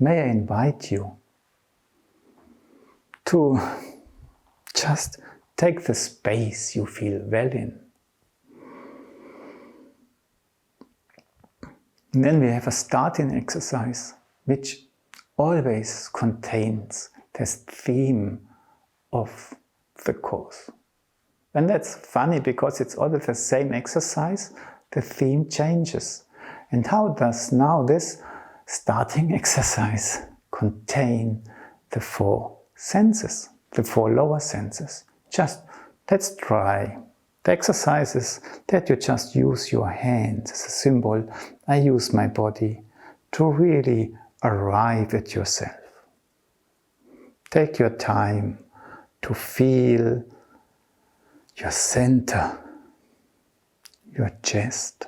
may I invite you to just take the space you feel well in. And then we have a starting exercise, which always contains this theme of the course. And that's funny because it's always the same exercise, the theme changes. And how does now this starting exercise contain the 4 senses, the 4 lower senses? Just let's try. The exercise is that you just use your hands as a symbol. I use my body to really arrive at yourself. Take your time to feel your center, your chest,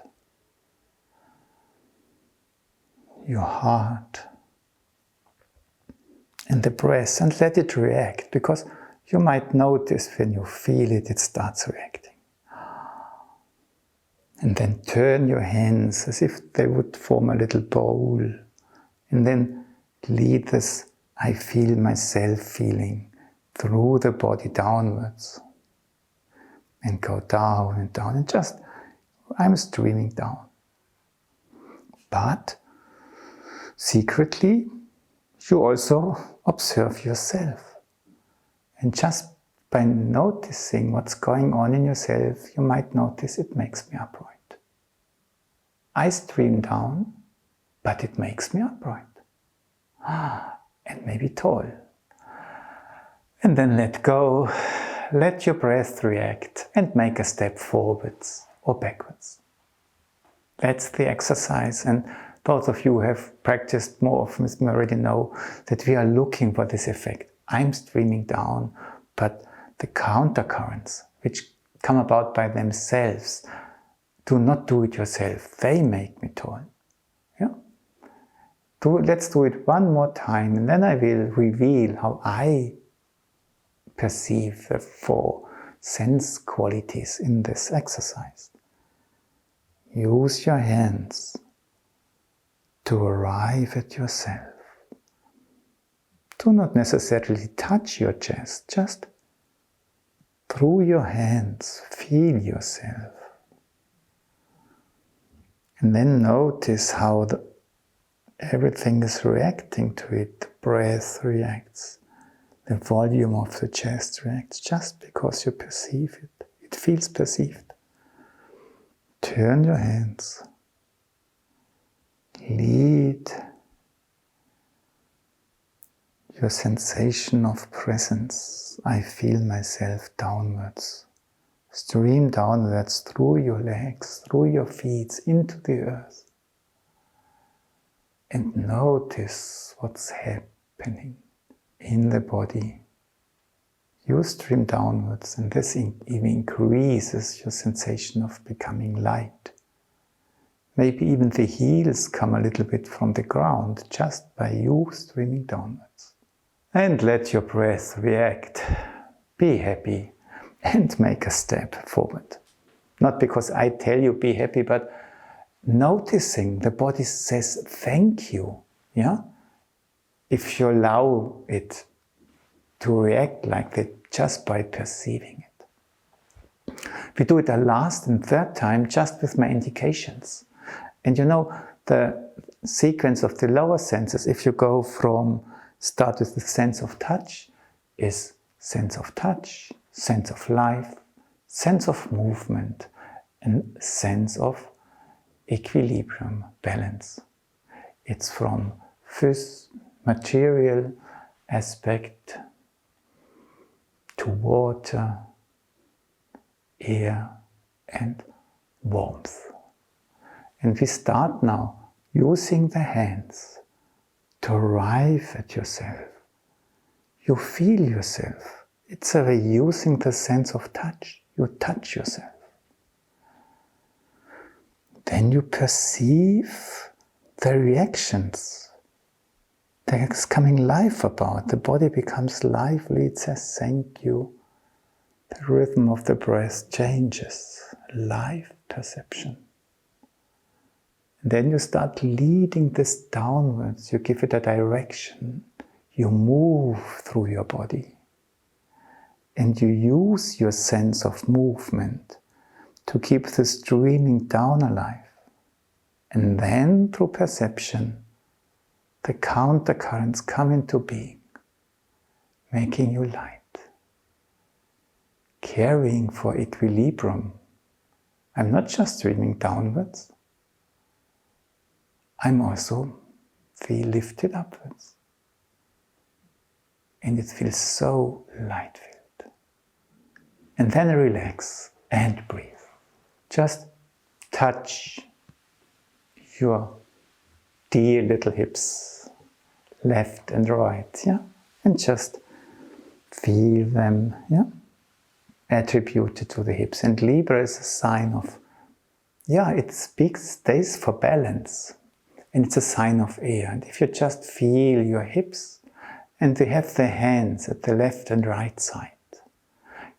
your heart, and the breath, and let it react, because you might notice when you feel it, it starts reacting. And then turn your hands as if they would form a little bowl, and then lead this I feel myself feeling through the body downwards. And go down and down, and just, I'm streaming down. But secretly, you also observe yourself. And just by noticing what's going on in yourself, you might notice it makes me upright. I stream down, but it makes me upright. And maybe tall. And then let go. Let your breath react and make a step forwards or backwards. That's the exercise, and those of you who have practiced more often with me already know that we are looking for this effect. I'm streaming down, but the countercurrents, which come about by themselves, do not do it yourself. They make me tall. Yeah? Let's do it one more time, and then I will reveal how I perceive the 4 sense qualities in this exercise. Use your hands to arrive at yourself. Do not necessarily touch your chest, just through your hands feel yourself. And then notice how everything is reacting to it. The breath reacts. The volume of the chest reacts just because you perceive it. It feels perceived. Turn your hands. Lead your sensation of presence. I feel myself downwards. Stream downwards through your legs, through your feet, into the earth. And notice what's happening in the body. You stream downwards, and this even increases your sensation of becoming light. Maybe even the heels come a little bit from the ground just by you streaming downwards. And let your breath react. Be happy and make a step forward. Not because I tell you be happy, but noticing the body says thank you. Yeah? If you allow it to react like that just by perceiving it. We do it a last and third time just with my indications. And you know, the sequence of the lower senses, if you go from, start with the sense of touch, is sense of touch, sense of life, sense of movement, and sense of equilibrium, balance. It's from first material aspect to water, air, and warmth. And we start now using the hands to arrive at yourself. You feel yourself. It's a way using the sense of touch. You touch yourself. Then you perceive the reactions. There's coming life about. The body becomes lively. It says thank you. The rhythm of the breath changes. Life perception. Then you start leading this downwards. You give it a direction. You move through your body. And you use your sense of movement to keep the streaming down alive. And then through perception, the countercurrents come into being, making you light, caring for equilibrium. I'm not just streaming downwards, I'm also feel lifted upwards. And it feels so light-filled. And then relax and breathe. Just touch your dear little hips, left and right, yeah? And just feel them, yeah? Attributed to the hips. And Libra is a sign of, yeah, it stays for balance. And it's a sign of air. And if you just feel your hips, and they have the hands at the left and right side,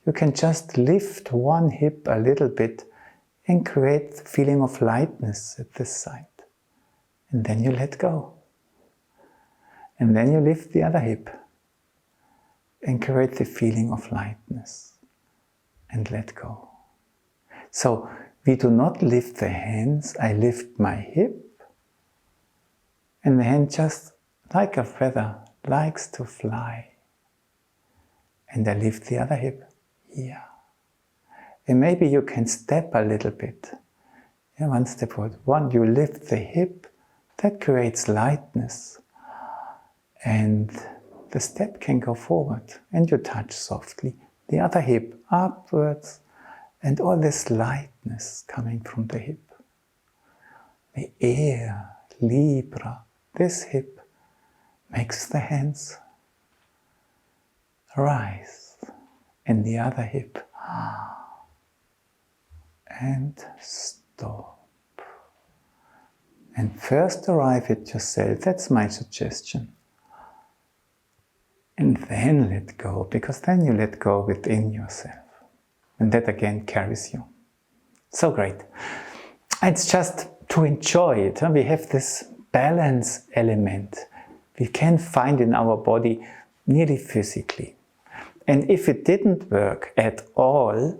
you can just lift one hip a little bit and create the feeling of lightness at this side. And then you let go. And then you lift the other hip and create the feeling of lightness and let go. So we do not lift the hands. I lift my hip, and the hand just like a feather likes to fly. And I lift the other hip here. And maybe you can step a little bit. Yeah, one step forward. One, you lift the hip, that creates lightness. And the step can go forward. And you touch softly the other hip upwards. And all this lightness coming from the hip. The air, Libra, this hip makes the hands rise. And the other hip and stop. And first arrive at yourself, that's my suggestion. And then let go, because then you let go within yourself. And that again carries you. So great. It's just to enjoy it. We have this balance element we can find in our body nearly physically. And if it didn't work at all,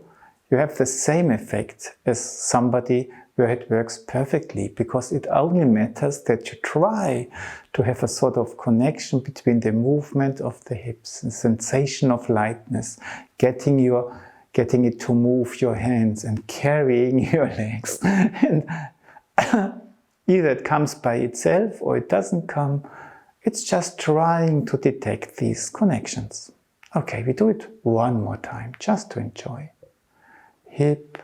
you have the same effect as somebody where it works perfectly, because it only matters that you try to have a sort of connection between the movement of the hips, the sensation of lightness, getting it to move your hands and carrying your legs. And either it comes by itself or it doesn't come. It's just trying to detect these connections. Okay, we do it one more time, just to enjoy. Hip,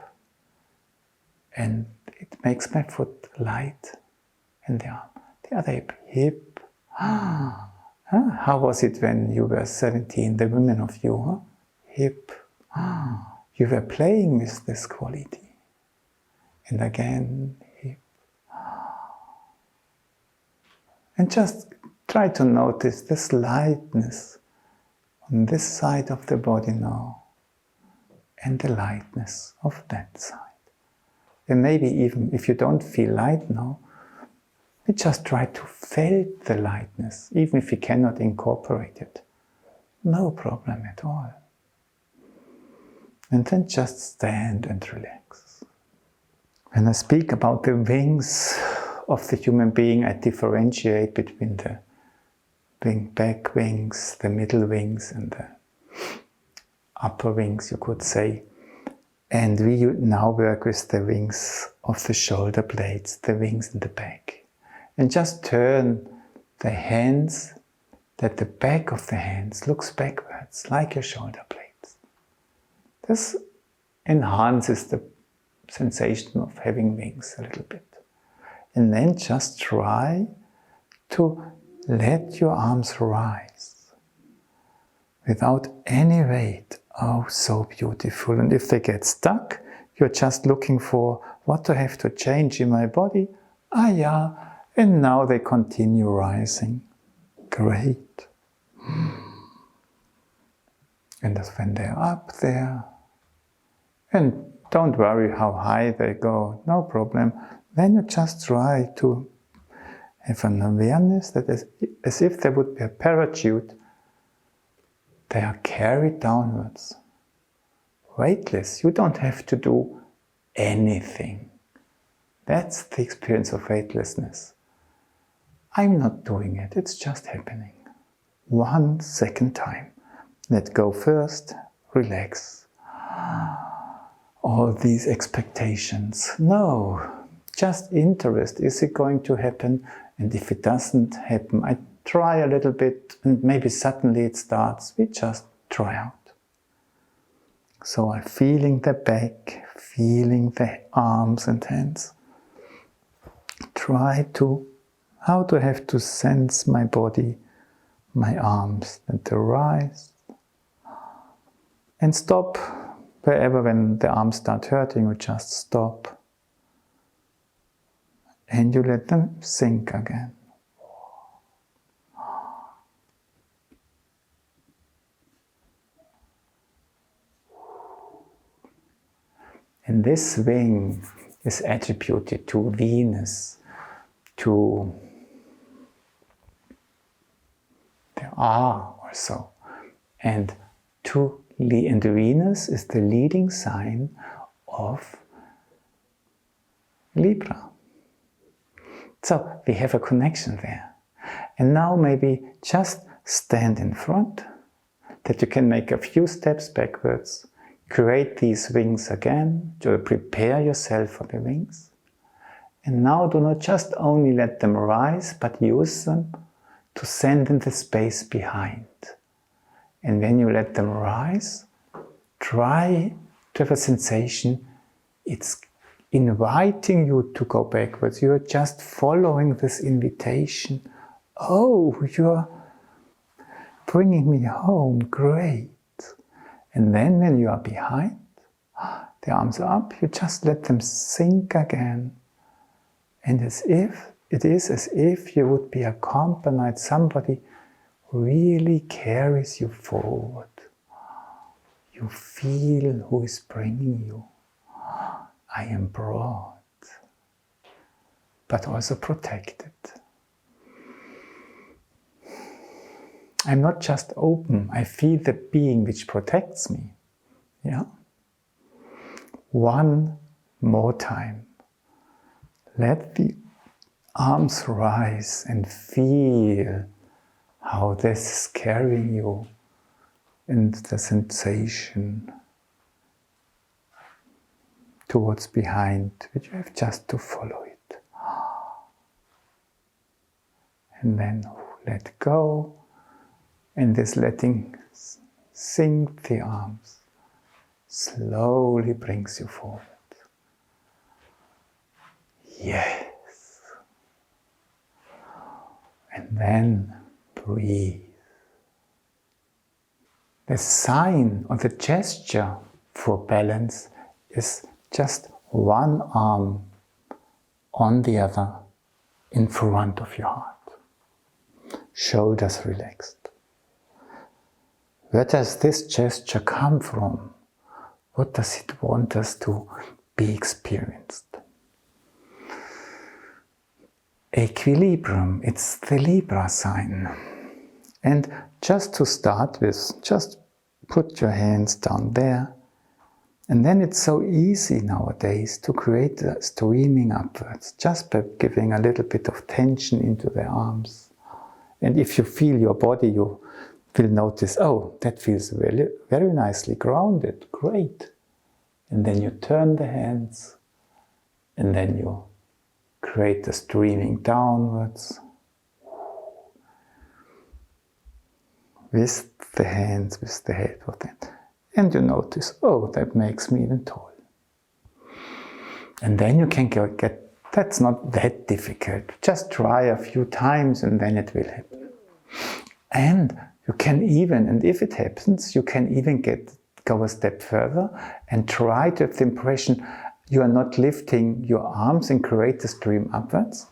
and it makes my foot light, and the arm. The other hip. How was it when you were 17, the women of you? Huh? Hip. You were playing with this quality. And again, hip. And just try to notice this lightness on this side of the body now, and the lightness of that side. And maybe even if you don't feel light now, we just try to feel the lightness, even if we cannot incorporate it. No problem at all. And then just stand and relax. When I speak about the wings of the human being, I differentiate between the back wings, the middle wings, and the upper wings, you could say. And we now work with the wings of the shoulder blades, the wings in the back. And just turn the hands, that the back of the hands looks backwards, like your shoulder blades. This enhances the sensation of having wings a little bit. And then just try to let your arms rise without any weight. Oh, so beautiful. And if they get stuck, you're just looking for what do I have to change in my body? Ah, yeah. And now they continue rising. Great. And that's when they're up there. And don't worry how high they go. No problem. Then you just try to have an awareness that as if there would be a parachute, they are carried downwards. Weightless. You don't have to do anything. That's the experience of weightlessness. I'm not doing it, it's just happening. 1 second time. Let go first, relax. All these expectations. No, just interest. Is it going to happen? And if it doesn't happen, I try a little bit and maybe suddenly it starts. We just try out. So I'm feeling the back, feeling the arms and hands. Try to, how do I have to sense my body, my arms, and the rise. And stop wherever when the arms start hurting, you just stop. And you let them sink again. And this wing is attributed to Venus, to the R or so. And Venus is the leading sign of Libra. So we have a connection there. And now maybe just stand in front, that you can make a few steps backwards, create these wings again, to prepare yourself for the wings. And now do not just only let them rise, but use them to send in the space behind. And when you let them rise, try to have a sensation it's inviting you to go backwards. You're just following this invitation. Oh, you're bringing me home, great. And then when you are behind, the arms are up, you just let them sink again. And it is as if you would be accompanied, somebody really carries you forward. You feel who is bringing you. I am brought, but also protected. I'm not just open, I feel the being which protects me. Yeah? One more time. Let the arms rise and feel how this is carrying you and the sensation towards behind, which you have just to follow it. And then let go, and this letting sink the arms slowly brings you forward. Yes. And then breathe. The sign or the gesture for balance is just one arm on the other in front of your heart. Shoulders relaxed. Where does this gesture come from? What does it want us to be experienced? Equilibrium, it's the Libra sign. And just to start with, just put your hands down there. And then it's so easy nowadays to create a streaming upwards, just by giving a little bit of tension into the arms. And if you feel your body, you will notice, oh, that feels very, very nicely grounded, great. And then you turn the hands, and then you create the streaming downwards with the hands, with the head of them. And you notice, oh, that makes me even tall. And then you can get, that's not that difficult. Just try a few times and then it will happen. And you can even, and if it happens, you can even go a step further and try to have the impression you are not lifting your arms and create a stream upwards,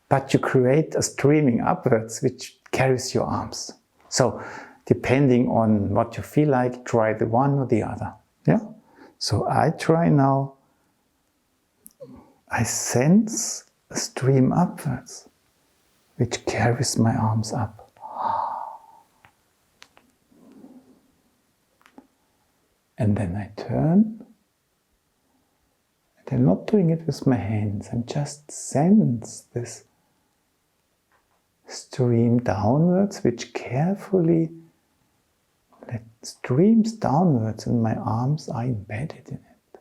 but you create a streaming upwards which carries your arms. So, depending on what you feel like, try the one or the other. Yeah? So I try now I sense a stream upwards, which carries my arms up. And then I turn, and I'm not doing it with my hands, I'm just sense this stream downwards, which carefully streams downwards, and my arms are embedded in it.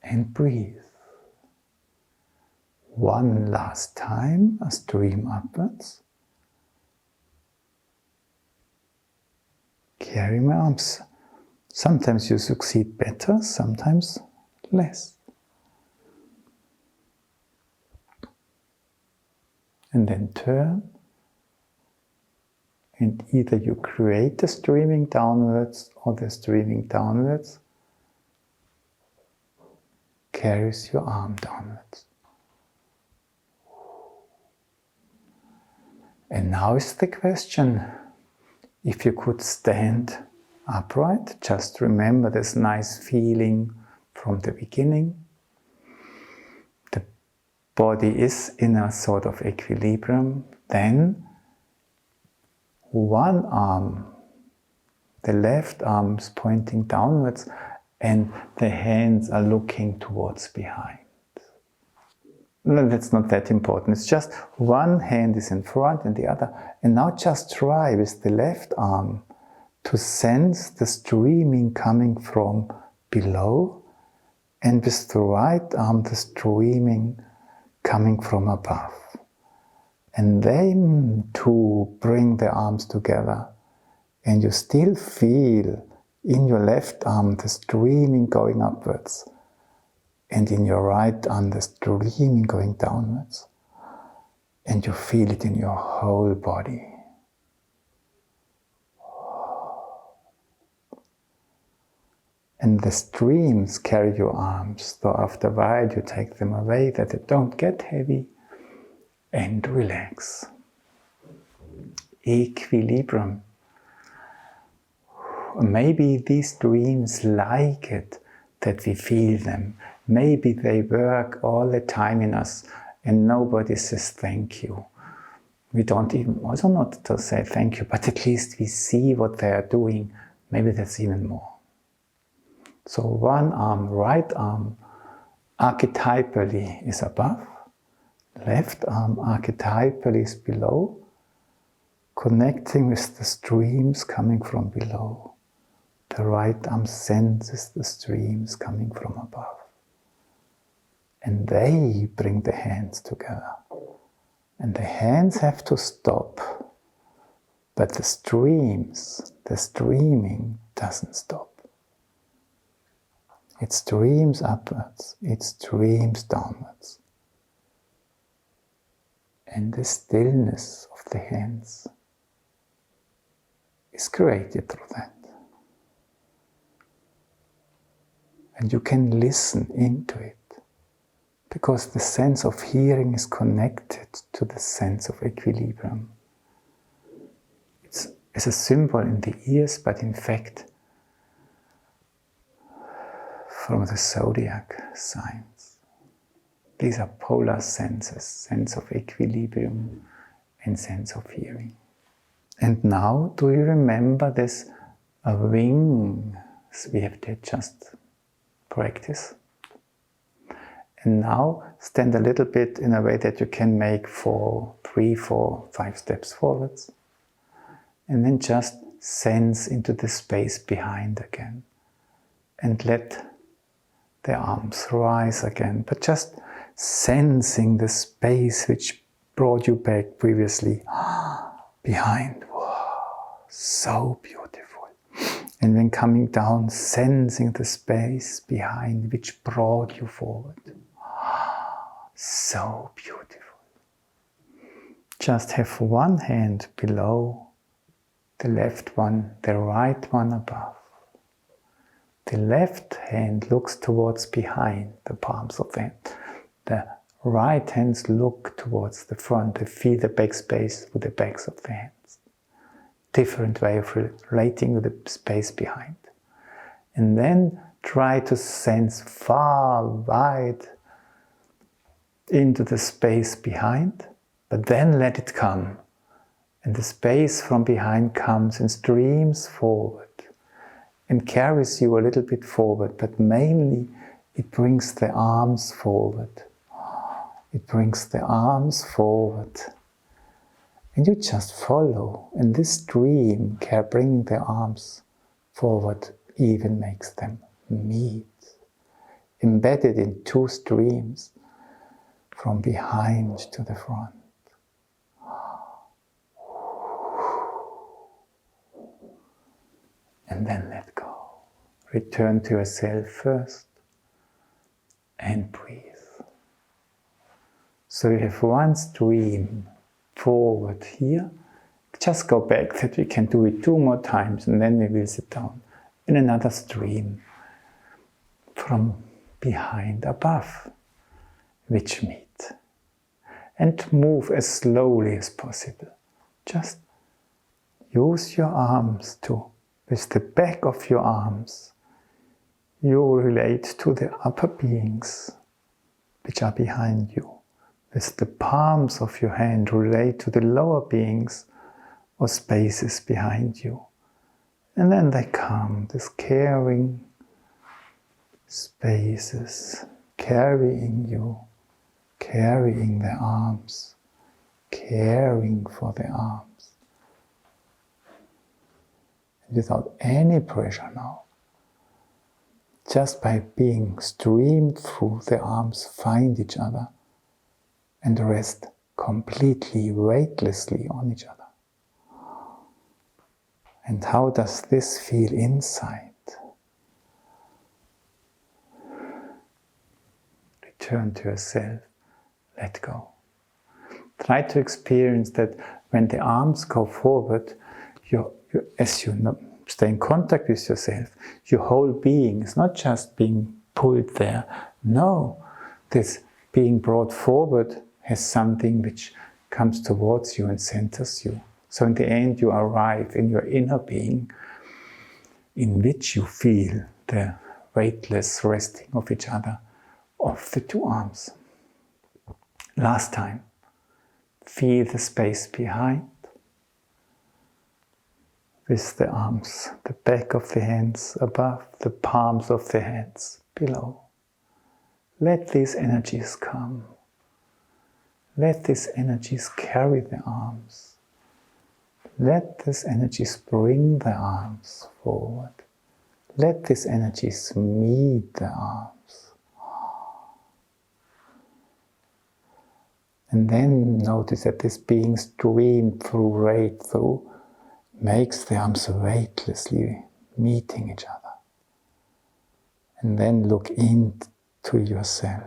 And breathe. One last time, a stream upwards. Carry my arms. Sometimes you succeed better, sometimes less. And then turn. And either you create the streaming downwards, or the streaming downwards carries your arm downwards. And now is the question, if you could stand upright, just remember this nice feeling from the beginning. The body is in a sort of equilibrium. Then one arm, the left arm is pointing downwards, and the hands are looking towards behind. No, that's not that important. It's just one hand is in front and the other. And now just try with the left arm to sense the streaming coming from below, and with the right arm the streaming coming from above. And then to bring the arms together, and you still feel in your left arm the streaming going upwards, and in your right arm the streaming going downwards, and you feel it in your whole body. And the streams carry your arms, so after a while you take them away that they don't get heavy, and relax. Equilibrium. Maybe these streams like it that we feel them. Maybe they work all the time in us and nobody says thank you. We don't even, also not to say thank you, but at least we see what they are doing. Maybe that's even more. So one arm, right arm, archetypally is above. Left arm archetypally is below, connecting with the streams coming from below. The right arm senses the streams coming from above. And they bring the hands together. And the hands have to stop. But the streams, the streaming doesn't stop. It streams upwards, it streams downwards. And the stillness of the hands is created through that. And you can listen into it, because the sense of hearing is connected to the sense of equilibrium. It's a symbol in the ears, but in fact, from the zodiac signs. These are polar senses, sense of equilibrium and sense of hearing. And now, do you remember this wings we have just practiced? And now stand a little bit in a way that you can make 3, 4, 5 steps forwards. And then just sense into the space behind again. And let the arms rise again, but just sensing the space which brought you back previously behind. Wow, so beautiful. And when coming down, sensing the space behind which brought you forward. So beautiful. Just have one hand below, the left one, the right one above. The left hand looks towards behind the palms of the hand. The right hands look towards the front. They feel the back space with the backs of the hands. different way of relating to the space behind. And then try to sense far, wide into the space behind, but then let it come. And the space from behind comes and streams forward and carries you a little bit forward, but mainly it brings the arms forward. It brings the arms forward. And you just follow. And this stream, bringing the arms forward, even makes them meet. Embedded in two streams, from behind to the front. And then let go. Return to yourself first and breathe. So you have one stream forward here. Just go back, that we can do it 2 more times, and then we will sit down. And another stream from behind above, which meet. And move as slowly as possible. Just use your arms to, with the back of your arms, you relate to the upper beings which are behind you. With the palms of your hand, relate to the lower beings or spaces behind you. And then they come, this caring spaces, carrying you, carrying the arms, caring for the arms. Without any pressure now. Just by being streamed through, the arms find each other and rest completely, weightlessly on each other. And how does this feel inside? Return to yourself, let go. Try to experience that when the arms go forward, as you stay in contact with yourself, your whole being is not just being pulled there. No, this being brought forward has something which comes towards you and centers you. So in the end you arrive in your inner being, in which you feel the weightless resting of each other, of the two arms. Last time, feel the space behind, with the arms, the back of the hands above, the palms of the hands below. Let these energies come. Let these energies carry the arms. Let these energies bring the arms forward. Let these energies meet the arms. And then notice that this being streamed through, right through, makes the arms weightlessly meeting each other. And then look into yourself.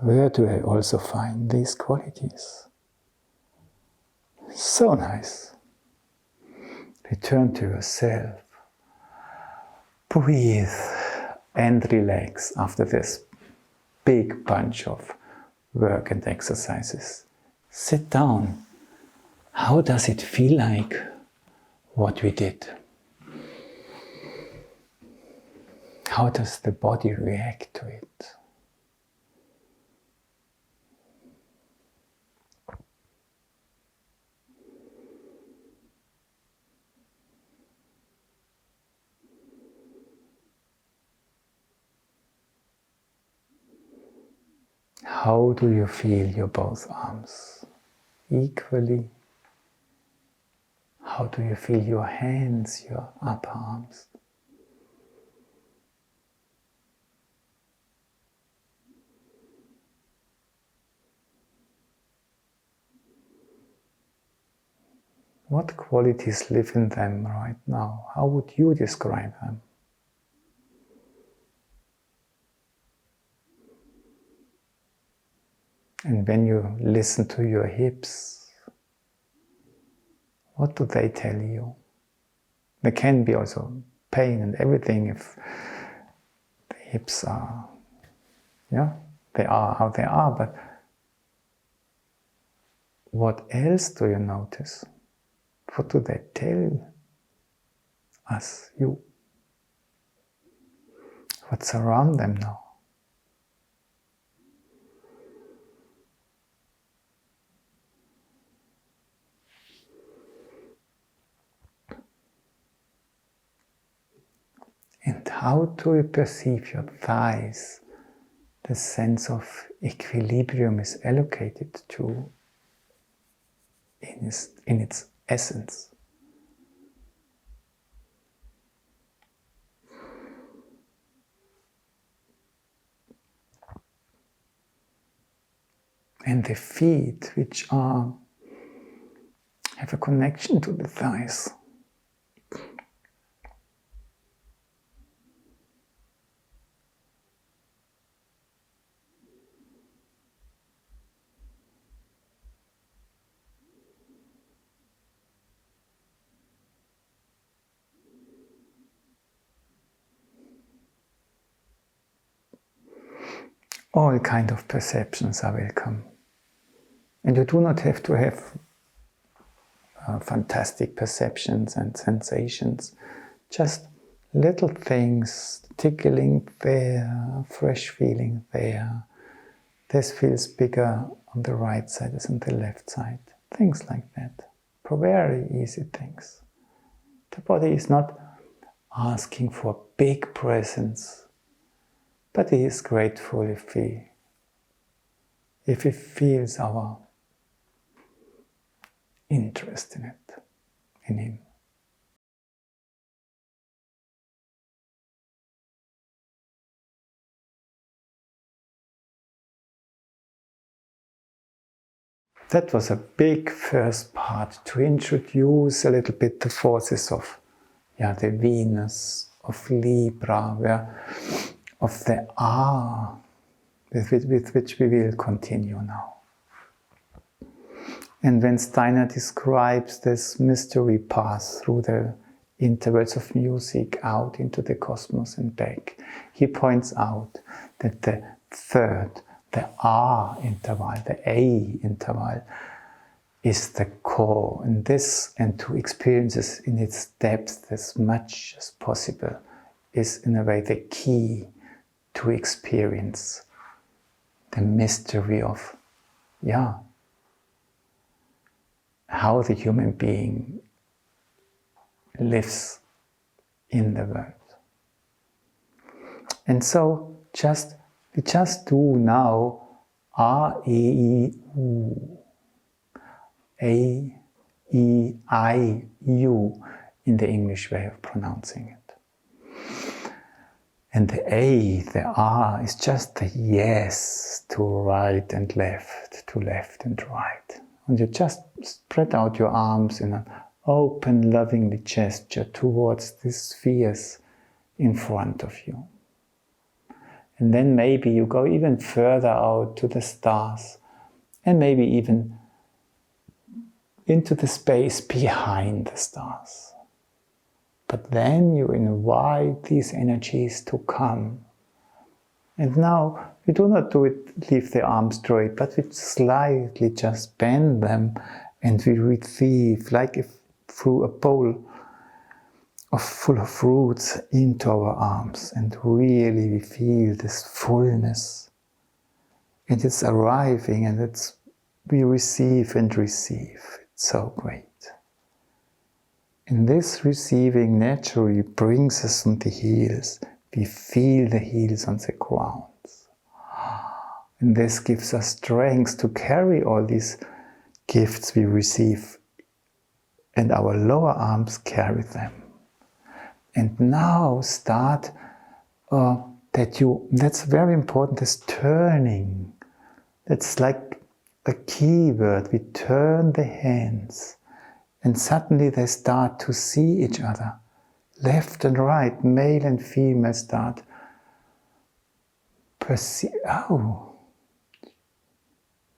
Where do I also find these qualities? So nice. Return to yourself. Breathe and relax after this big bunch of work and exercises. Sit down. How does it feel like what we did? How does the body react to it? How do you feel your both arms? Equally? How do you feel your hands, your upper arms? What qualities live in them right now? How would you describe them? And when you listen to your hips, what do they tell you? There can be also pain and everything if the hips are, they are how they are, but what else do you notice? What do they tell us, you? What's around them now? And how do you perceive your thighs? The sense of equilibrium is allocated to in its essence. And the feet, which have a connection to the thighs. All kinds of perceptions are welcome. And you do not have to have fantastic perceptions and sensations. Just little things, tickling there, fresh feeling there. This feels bigger on the right side as on the left side. Things like that. Very easy things. The body is not asking for big presence, but he is grateful if he feels our interest in it, in him. That was a big first part to introduce a little bit the forces of the Venus, of Libra, of the R, with which we will continue now. And when Steiner describes this mystery path through the intervals of music out into the cosmos and back, he points out that the third, the R interval, the A interval, is the core. And this, and to experience this in its depth as much as possible, is in a way the key to experience the mystery of, how the human being lives in the world. And so we just do now R-E-E-U, A-E-I-U in the English way of pronouncing it. And the A, the R, is just the yes to right and left, to left and right. And you just spread out your arms in an open, lovingly gesture towards these spheres in front of you. And then maybe you go even further out to the stars, and maybe even into the space behind the stars. But then you invite these energies to come. And now we do not leave the arms straight, but we slightly just bend them, and we receive, like if through a bowl full of fruits, into our arms. And really we feel this fullness. And it's arriving, and we receive and receive. It's so great. And this receiving naturally brings us on the heels. We feel the heels on the ground. And this gives us strength to carry all these gifts we receive. And our lower arms carry them. And now start, that's very important, this turning. That's like a key word. We turn the hands. And suddenly they start to see each other. Left and right, male and female start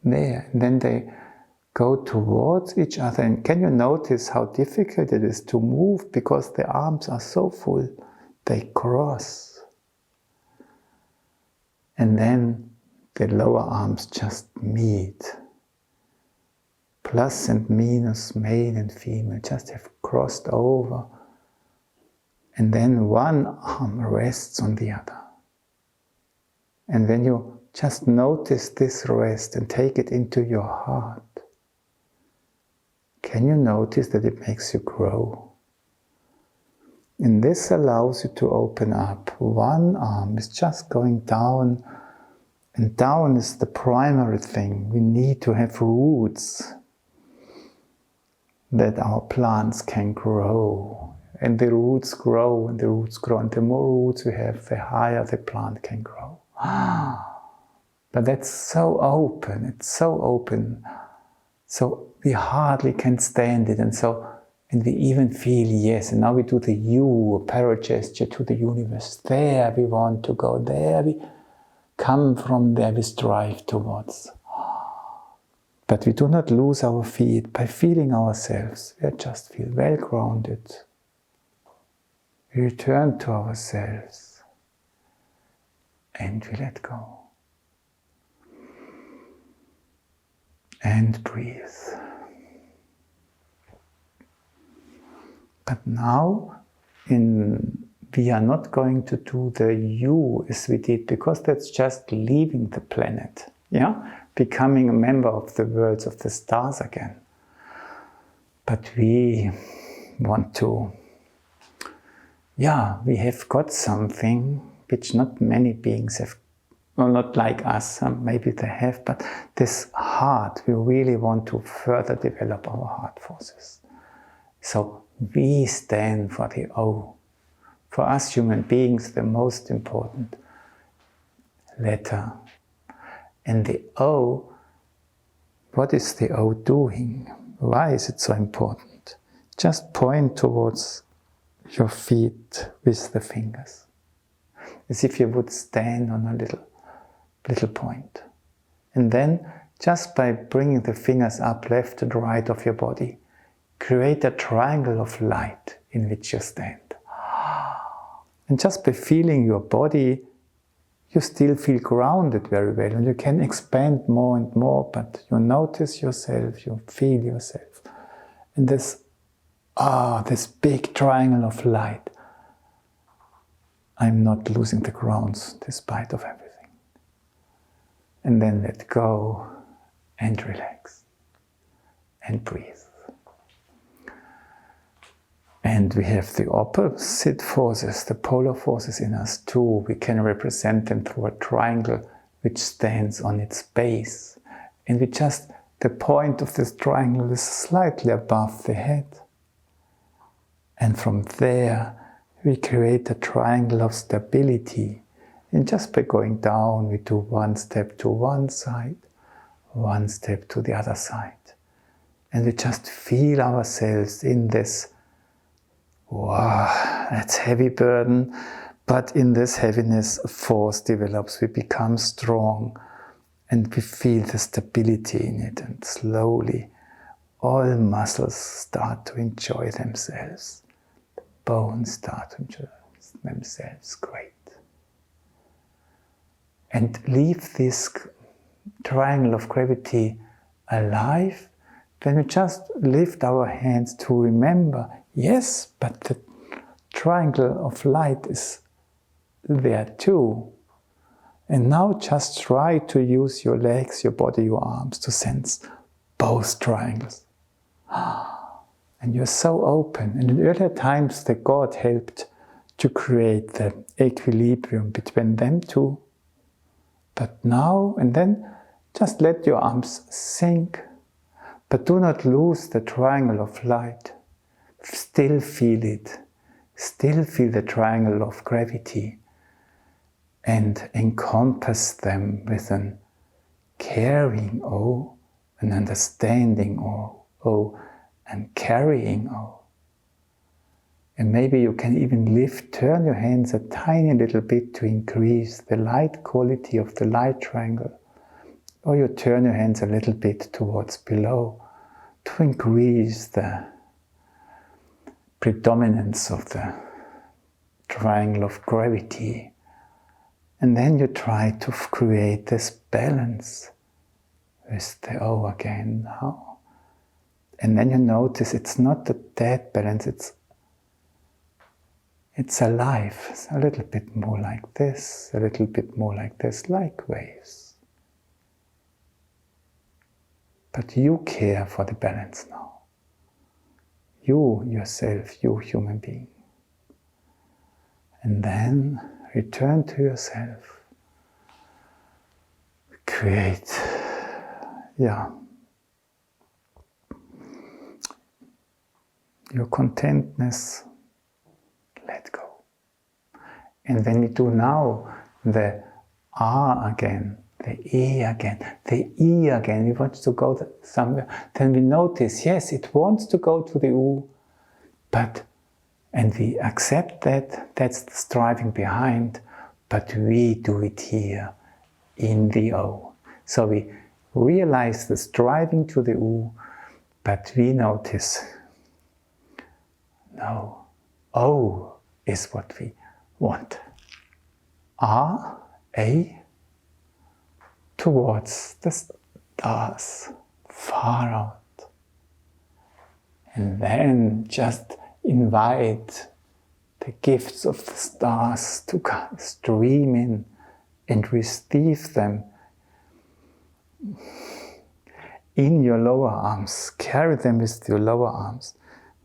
there. And then they go towards each other. And can you notice how difficult it is to move because the arms are so full? They cross. And then the lower arms just meet. plus and minus, male and female, just have crossed over. And then one arm rests on the other. And when you just notice this rest and take it into your heart, can you notice that it makes you grow? And this allows you to open up. One arm is just going down, and down is the primary thing. We need to have roots that our plants can grow. And the roots grow, and the roots grow, and the more roots we have, the higher the plant can grow. But that's so open, it's so open. So we hardly can stand it, and we even feel, yes, and now we do the U, a para gesture to the universe. There we want to go, there we come from, there we strive towards. But we do not lose our feet by feeling ourselves. We just feel well grounded. We return to ourselves and we let go. And breathe. But now we are not going to do the U as we did, because that's just leaving the planet, becoming a member of the worlds of the stars again. But we want to, we have got something which not many beings have, well, not like us, maybe they have, but this heart, we really want to further develop our heart forces. So we stand for the O. For us human beings, the most important letter. And the O, what is the O doing? Why is it so important? Just point towards your feet with the fingers, as if you would stand on a little point. And then, just by bringing the fingers up left and right of your body, create a triangle of light in which you stand. And just by feeling your body, you still feel grounded very well, and you can expand more and more, but you notice yourself, you feel yourself. And this big triangle of light, I'm not losing the grounds despite of everything. And then let go and relax and breathe. And we have the opposite forces, the polar forces in us too. We can represent them through a triangle which stands on its base. And the point of this triangle is slightly above the head. And from there, we create a triangle of stability. And just by going down, we do one step to one side, one step to the other side. And we just feel ourselves in this, wow, that's heavy burden, but in this heaviness, a force develops. We become strong, and we feel the stability in it, and slowly all muscles start to enjoy themselves. The bones start to enjoy themselves. Great. And leave this triangle of gravity alive. Then we just lift our hands to remember, yes, but the triangle of light is there too. And now just try to use your legs, your body, your arms to sense both triangles. And you're so open. And in earlier times, the God helped to create the equilibrium between them two. But now and then, just let your arms sink. But do not lose the triangle of light. Still feel it. Still feel the triangle of gravity. And encompass them with an caring O, an understanding O, and carrying O. And maybe you can even turn your hands a tiny little bit to increase the light quality of the light triangle. Or you turn your hands a little bit towards below to increase the predominance of the triangle of gravity. And then you try to create this balance with the O again now. And then you notice it's not a dead balance, it's alive. It's a little bit more like this, a little bit more like this, like waves. But you care for the balance now. You, yourself, you human being. And then return to yourself. Create, your contentness, let go. And when we do now the R again, the E again, the E again, we want to go somewhere, then we notice, yes, it wants to go to the U, and we accept that, that's the striving behind, but we do it here in the O. So we realize the striving to the U, but we notice, no, O is what we want. R, A, towards the stars, far out. And then just invite the gifts of the stars to stream in and receive them in your lower arms. Carry them with your lower arms.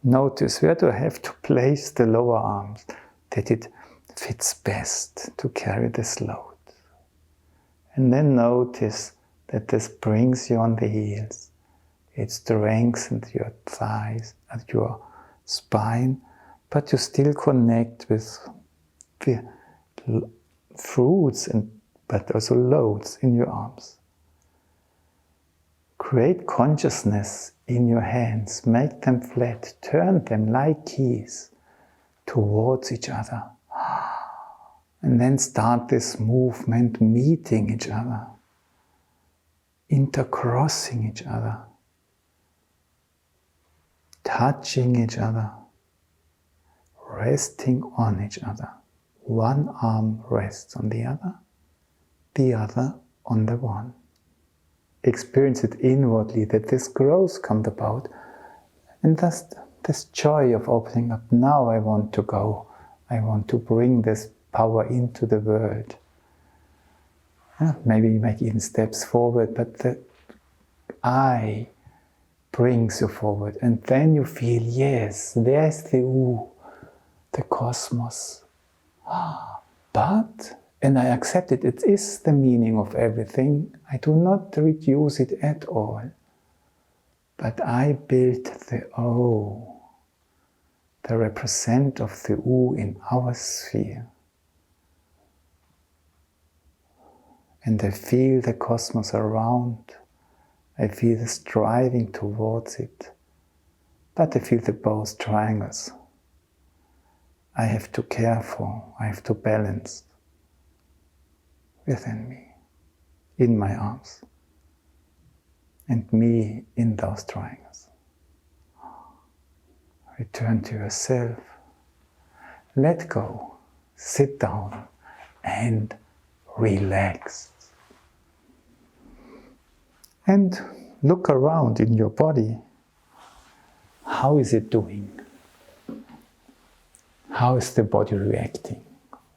Notice where do I have to place the lower arms, that it fits best to carry this load. And then notice that this brings you on the heels. It strengthens your thighs and your spine, but you still connect with the fruits but also loads in your arms. Create consciousness in your hands, make them flat, turn them like keys towards each other. And then start this movement, meeting each other, intercrossing each other, touching each other, resting on each other. One arm rests on the other on the one. Experience it inwardly, that this growth comes about, and thus this joy of opening up. Now I want to go. I want to bring this power into the world. Maybe you make even steps forward, but the I brings you forward. And then you feel, yes, there's the U, the cosmos. But, and I accept it, it is the meaning of everything. I do not reduce it at all. But I built the O, the represent of the U in our sphere. And I feel the cosmos around. I feel the striving towards it. But I feel the both triangles. I have to care for, I have to balance within me, in my arms, and me in those triangles. Return to yourself. Let go. Sit down and relax. And look around in your body. How is it doing? How is the body reacting?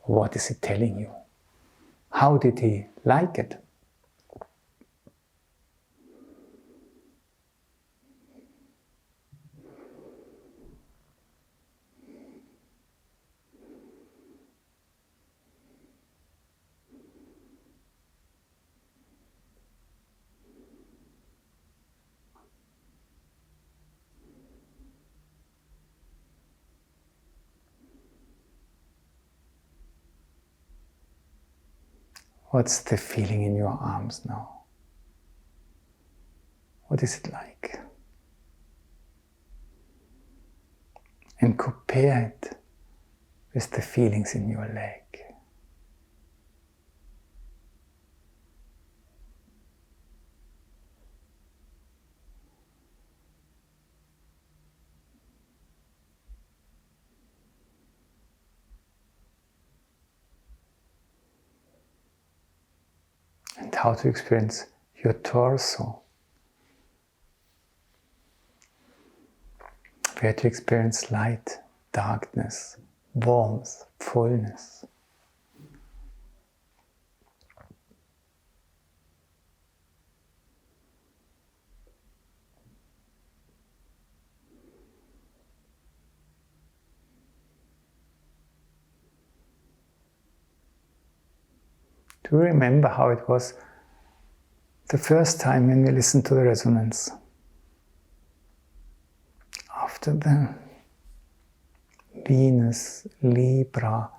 What is it telling you? How did he like it? What's the feeling in your arms now? What is it like? And compare it with the feelings in your leg. And how to experience your torso. We are to experience light, darkness, warmth, fullness. Do you remember how it was the first time when we listened to the resonance? After the Venus, Libra,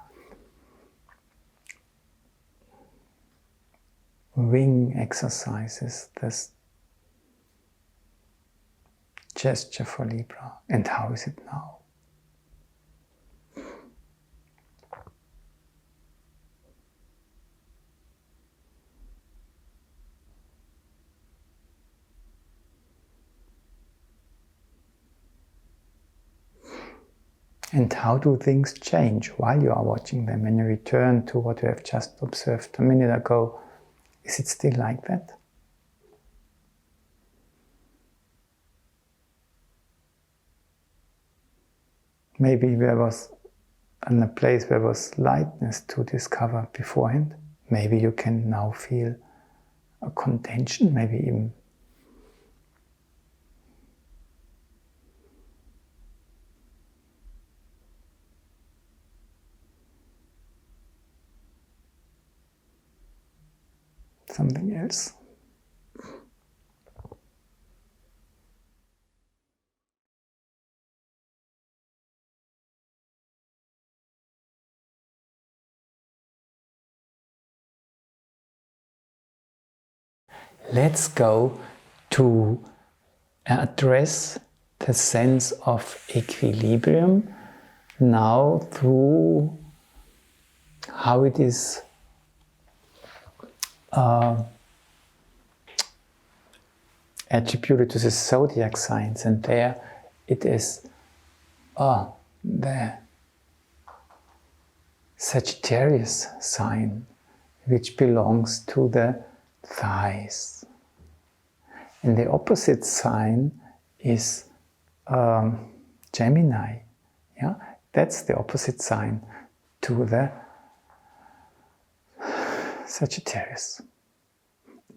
wing exercises, this gesture for Libra. And how is it now? And how do things change while you are watching them? When you return to what you have just observed a minute ago, is it still like that? Maybe there was in a place where there was lightness to discover beforehand. Maybe you can now feel a contention, maybe even something else. Let's go to address the sense of equilibrium now through how it is attributed to the zodiac signs, and there it is the Sagittarius sign, which belongs to the thighs. And the opposite sign is Gemini. Yeah, that's the opposite sign to the Sagittarius.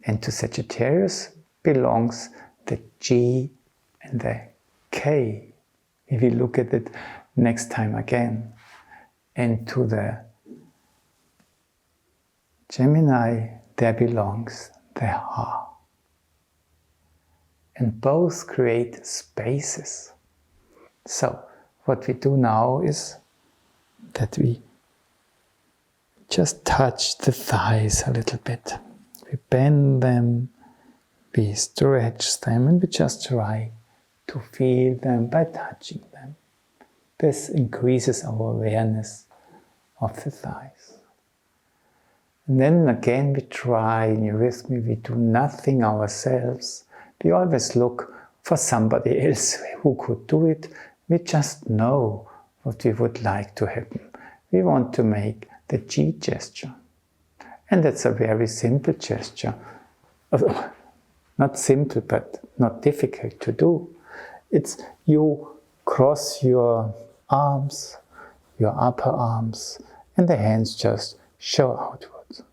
And to Sagittarius belongs the G and the K. We will look at it next time again. And to the Gemini, there belongs the Ha. And both create spaces. So, what we do now is that we just touch the thighs a little bit. We bend them, we stretch them, and we just try to feel them by touching them. This increases our awareness of the thighs. And then again we try in eurythmy, we do nothing ourselves. We always look for somebody else who could do it. We just know what we would like to happen. We want to make the G gesture. And that's a very simple gesture. Not simple, but not difficult to do. It's you cross your arms, your upper arms, and the hands just show outwards.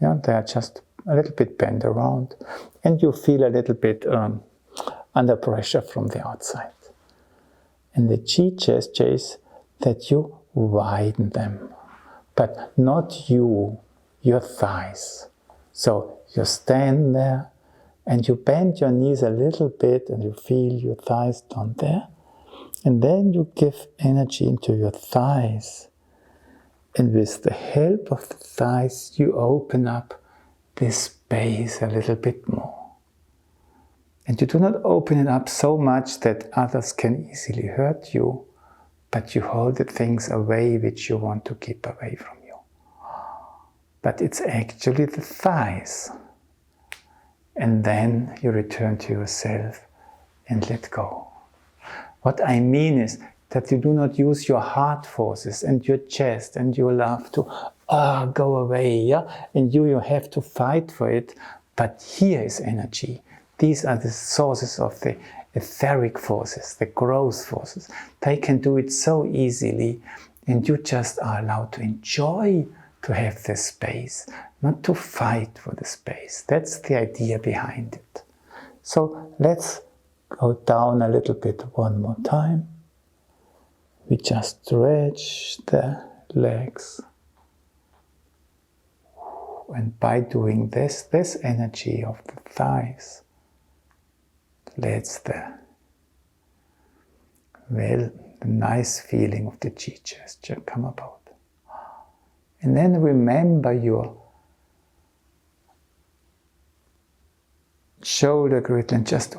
Yeah, they are just a little bit bent around, and you feel a little bit under pressure from the outside. And the G gesture is that you widen them, but not your thighs. So you stand there and you bend your knees a little bit and you feel your thighs down there. And then you give energy into your thighs. And with the help of the thighs, you open up this space a little bit more. And you do not open it up so much that others can easily hurt you, but you hold the things away which you want to keep away from you. But it's actually the thighs. And then you return to yourself and let go. What I mean is that you do not use your heart forces and your chest and your love to go away, yeah? And you have to fight for it. But here is energy. These are the sources of the etheric forces, the growth forces. They can do it so easily, and you just are allowed to enjoy to have this space, not to fight for the space. That's the idea behind it. So let's go down a little bit one more time. We just stretch the legs. And by doing this energy of the thighs lets the nice feeling of the chi gesture come about. And then remember your shoulder grid and just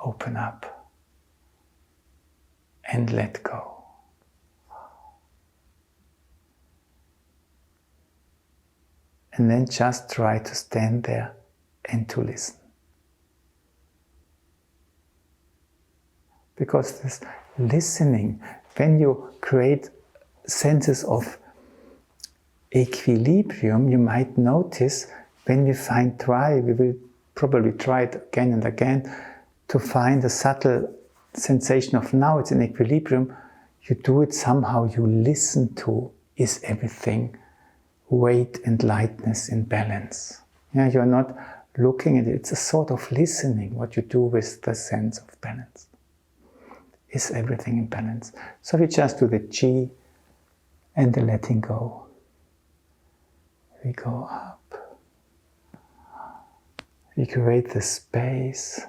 open up and let go. And then just try to stand there and to listen. Because this listening, when you create senses of equilibrium, you might notice when we we will probably try it again and again, to find a subtle sensation of now it's in equilibrium, you do it somehow, you listen to, is everything weight and lightness in balance. Yeah, you're not looking at it, it's a sort of listening, what you do with the sense of balance. Is everything in balance? So we just do the chi and the letting go. We go up. We create the space.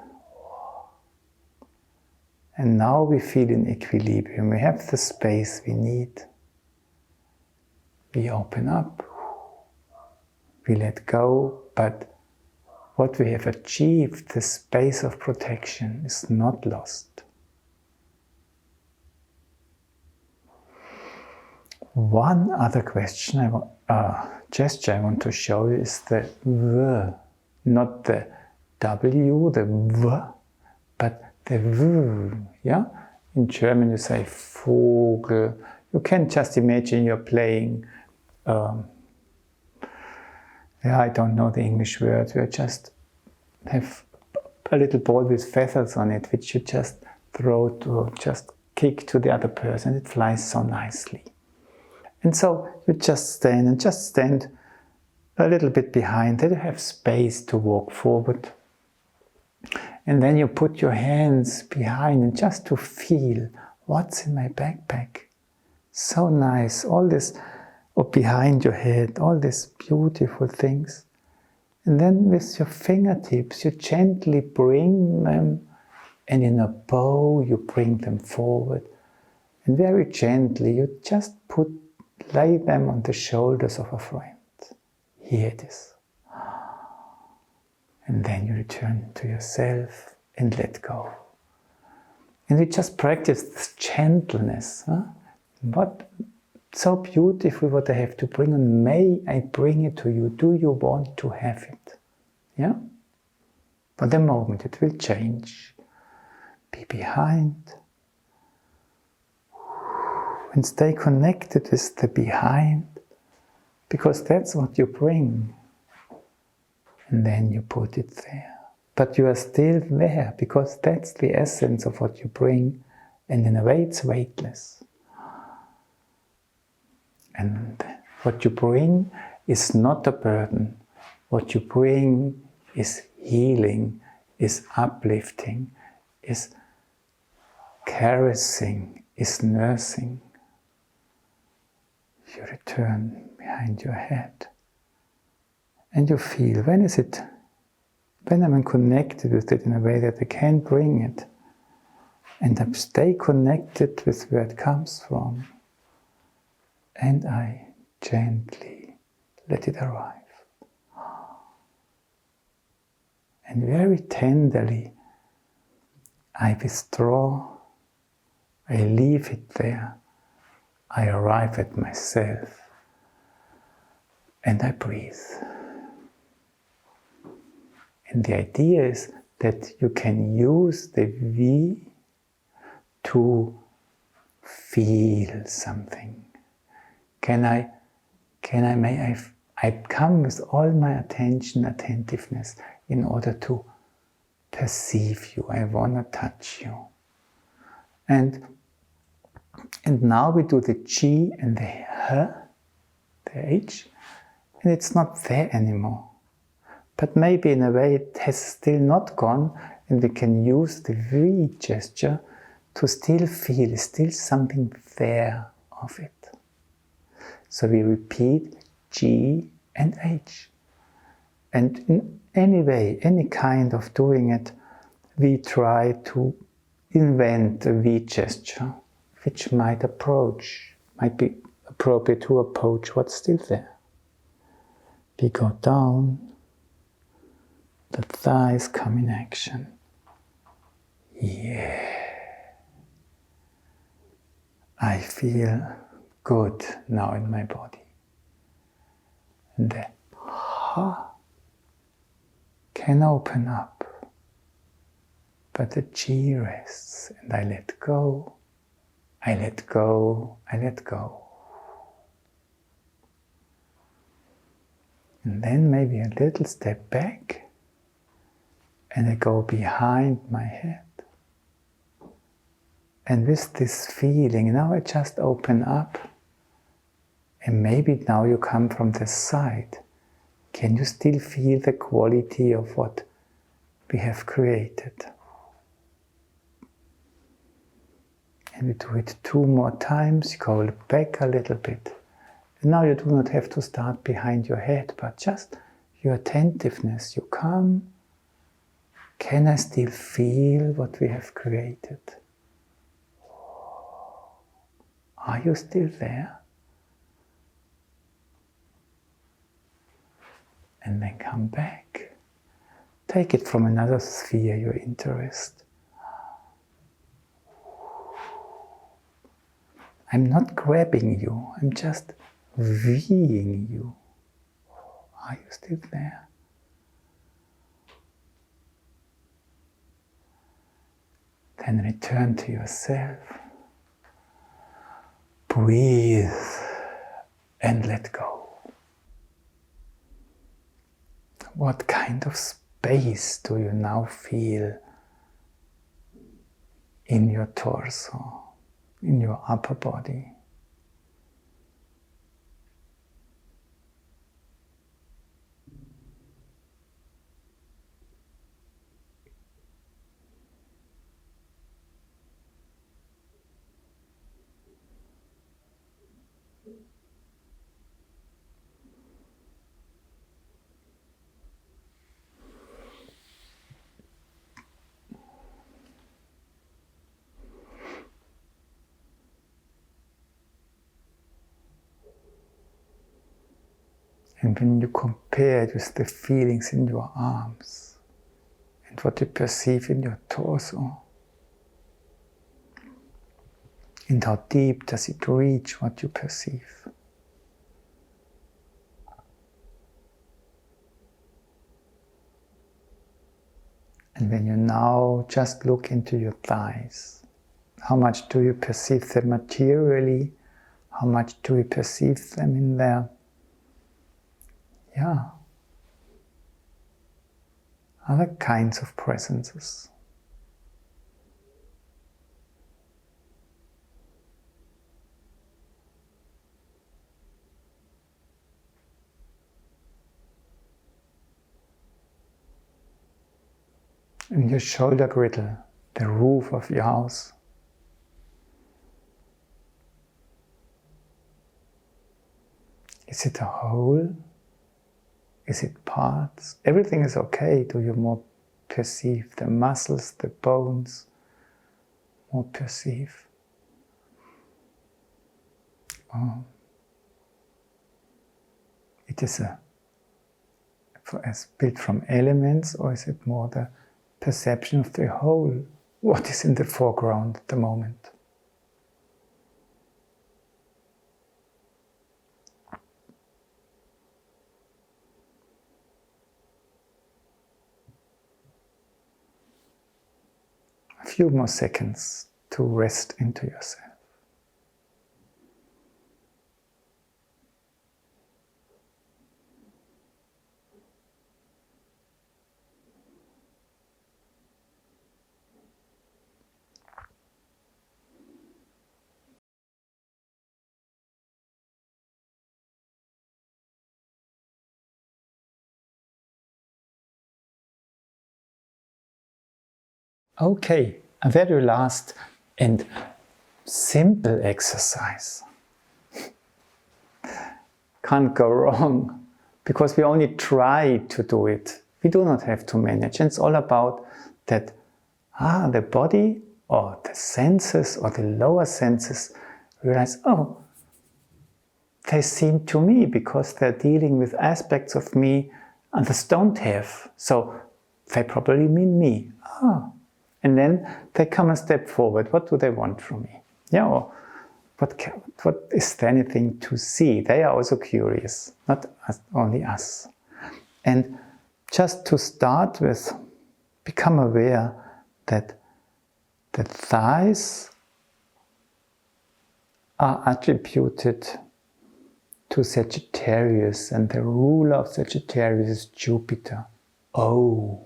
And now we feel in equilibrium. We have the space we need. We open up. We let go, but what we have achieved, the space of protection, is not lost. One other gesture I want to show you is the V, not the W, the V, but the V. Yeah? In German you say Vogel. You can just imagine you're playing, I don't know the English word, you just have a little ball with feathers on it, which you just throw to, just kick to the other person. It flies so nicely. And so you just stand a little bit behind, that you have space to walk forward. And then you put your hands behind and just to feel what's in my backpack. So nice, all this behind your head, all these beautiful things. And then with your fingertips, you gently bring them, and in a bow, you bring them forward. And very gently, you just lay them on the shoulders of a friend. Here it is. And then you return to yourself and let go. And we just practice this gentleness. What so beautiful what I have to bring, and may I bring it to you. Do you want to have it? Yeah? For the moment it will change. Be behind. And stay connected with the behind, because that's what you bring. And then you put it there. But you are still there, because that's the essence of what you bring, and in a way it's weightless. And what you bring is not a burden. What you bring is healing, is uplifting, is caressing, is nursing. You return behind your head. And you feel, when I'm connected with it in a way that I can bring it, and I stay connected with where it comes from, and I gently let it arrive. And very tenderly, I withdraw, I leave it there, I arrive at myself, and I breathe. And the idea is that you can use the V to feel something. May I come with all my attention, attentiveness, in order to perceive you, I want to touch you. And now we do the G and the H, the H, and it's not there anymore. But maybe in a way it has still not gone, and we can use the V gesture to still feel, still something there of it. So we repeat G and H. And in any way, any kind of doing it, we try to invent a V gesture, which might be appropriate to approach what's still there. We go down, the thighs come in action. Yeah. I feel good now in my body. And the ha can open up, but the G rests, and I let go, I let go, I let go. And then maybe a little step back, and I go behind my head. And with this feeling, now I just open up, and maybe now you come from the side. Can you still feel the quality of what we have created? And we do it 2 more times, you go back a little bit. And now you do not have to start behind your head, but just your attentiveness, you come. Can I still feel what we have created? Are you still there? And then come back. Take it from another sphere, your interest. I'm not grabbing you, I'm just veeing you. Are you still there? Then return to yourself. Breathe and let go. What kind of space do you now feel in your torso, in your upper body? And when you compare it with the feelings in your arms and what you perceive in your torso, and how deep does it reach what you perceive? And when you now just look into your thighs, how much do you perceive them materially? How much do you perceive them in their other kinds of presences? In your shoulder girdle, the roof of your house. Is it a whole? Is it parts? Everything is okay. Do you more perceive the muscles, the bones? More perceive? It is as built from elements, or is it more the perception of the whole? What is in the foreground at the moment? A few more seconds to rest into yourself. Okay, a very last and simple exercise. Can't go wrong, because we only try to do it. We do not have to manage. And it's all about that the body or the senses or the lower senses realize, oh, they seem to me, because they're dealing with aspects of me others don't have. So they probably mean me. And then they come a step forward. What do they want from me? Yeah, or what is there anything to see? They are also curious, not only us. And just to start with, become aware that the thighs are attributed to Sagittarius, and the ruler of Sagittarius is Jupiter. Oh.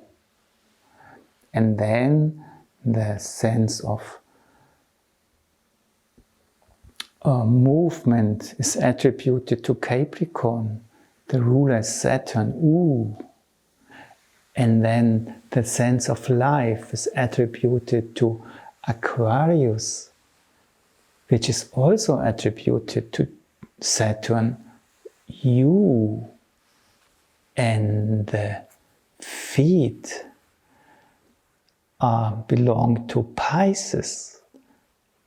And then the sense of movement is attributed to Capricorn. The ruler is Saturn. Ooh. And then the sense of life is attributed to Aquarius, which is also attributed to Saturn. You. And the feet belong to Pisces,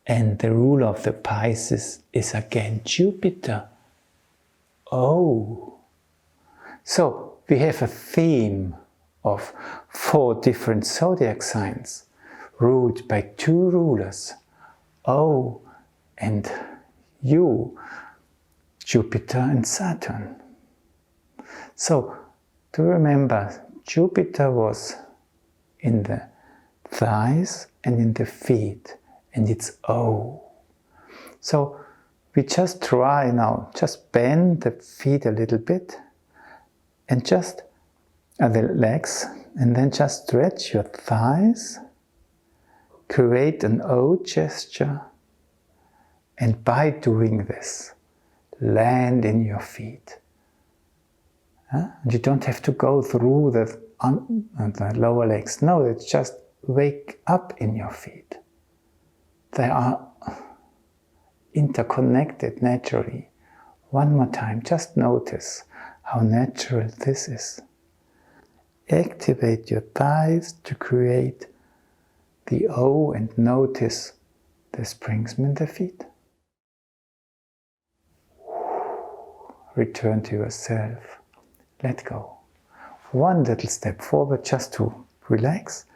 and the ruler of the Pisces is again Jupiter. Oh, so we have a theme of 4 different zodiac signs ruled by 2 rulers. Oh, and you, Jupiter and Saturn. So to remember, Jupiter was in the thighs and in the feet, and it's O. So we just try now, just bend the feet a little bit, and just the legs, and then just stretch your thighs, create an O gesture, and by doing this, land in your feet. And you don't have to go through the lower legs. No, it's just wake up in your feet. They are interconnected naturally. One more time, just notice how natural this is. Activate your thighs to create the O, and notice the springs in the feet. Return to yourself. Let go. One little step forward just to relax.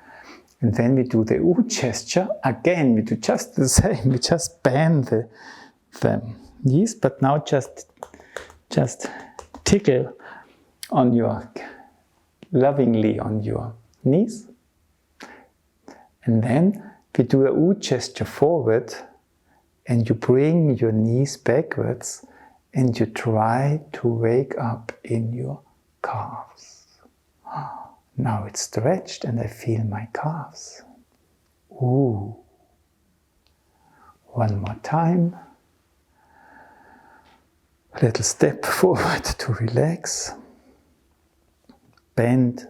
And then we do the U gesture. Again, we do just the same. We just bend the knees, but now just tickle on lovingly on your knees. And then we do a U gesture forward, and you bring your knees backwards, and you try to wake up in your calves. Now it's stretched and I feel my calves. Ooh. One more time. A little step forward to relax. Bend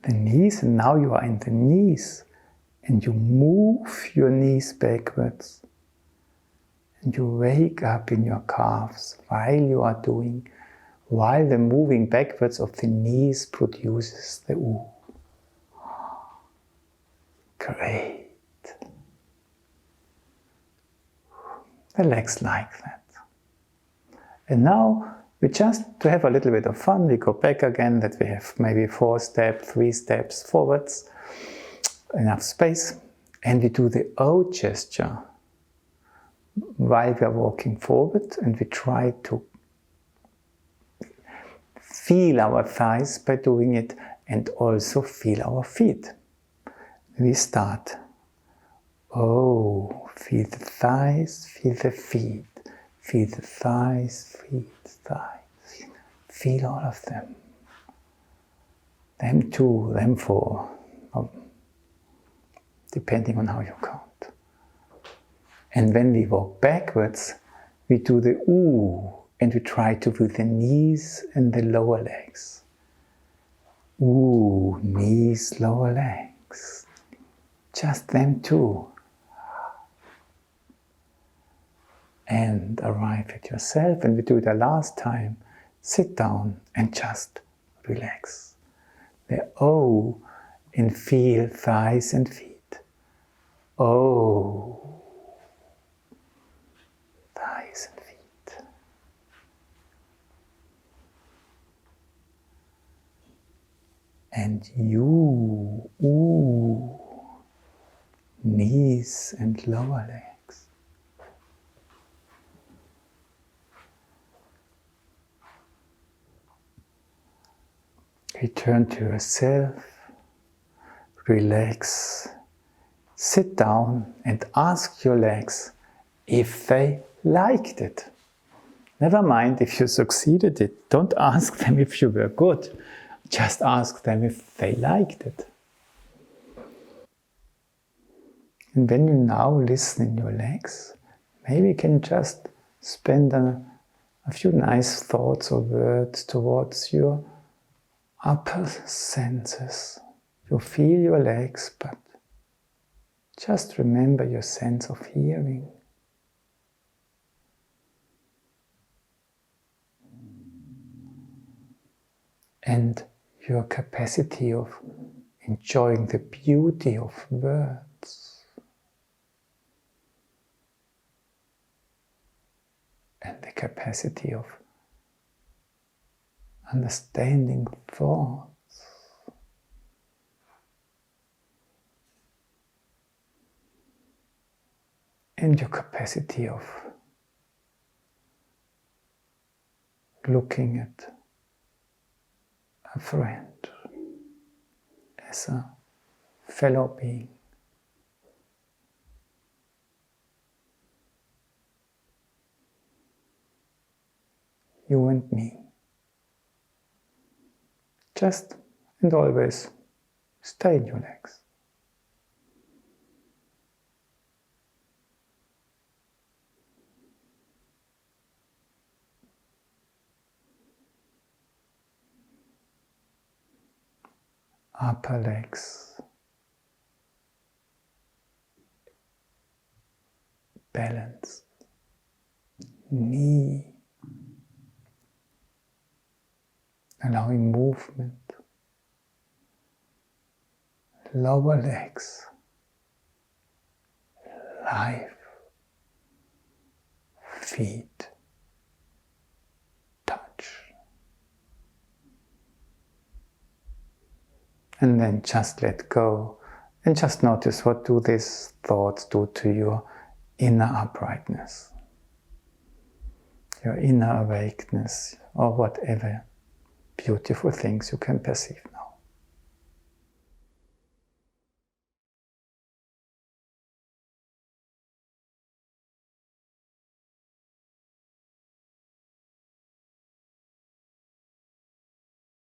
the knees, and now you are in the knees, and you move your knees backwards, and you wake up in your calves while the moving backwards of the knees produces the U. Great. Relax like that. And now, to have a little bit of fun, we go back again, that we have maybe 3 steps forwards, enough space, and we do the O gesture while we are walking forward, and we try to feel our thighs by doing it, and also feel our feet. We start. Oh, feel the thighs, feel the feet. Feel the thighs, feet, thighs. Feel all of them. Them 2, them 4, depending on how you count. And when we walk backwards, we do the U, and we try to feel the knees and the lower legs. Ooh, knees, lower legs. just them two. And arrive at yourself, and we do it the last time. Sit down and just relax. The O in feel thighs and feet. O. Thighs and feet. And you. Ooh. Knees and lower legs. Return to yourself. Relax. Sit down and ask your legs if they liked it. Never mind if you succeeded it. Don't ask them if you were good. Just ask them if they liked it. And when you now listen in your legs, maybe you can just spend a few nice thoughts or words towards your upper senses. You feel your legs, but just remember your sense of hearing. And your capacity of enjoying the beauty of words. And the capacity of understanding thoughts. And your capacity of looking at a friend as a fellow being. You and me. Just and always stay in your legs. Upper legs. Balance. Knee. Allowing movement. Lower legs. Life. Feet. Touch. And then just let go and just notice what do these thoughts do to your inner uprightness, your inner awakeness, or whatever beautiful things you can perceive now.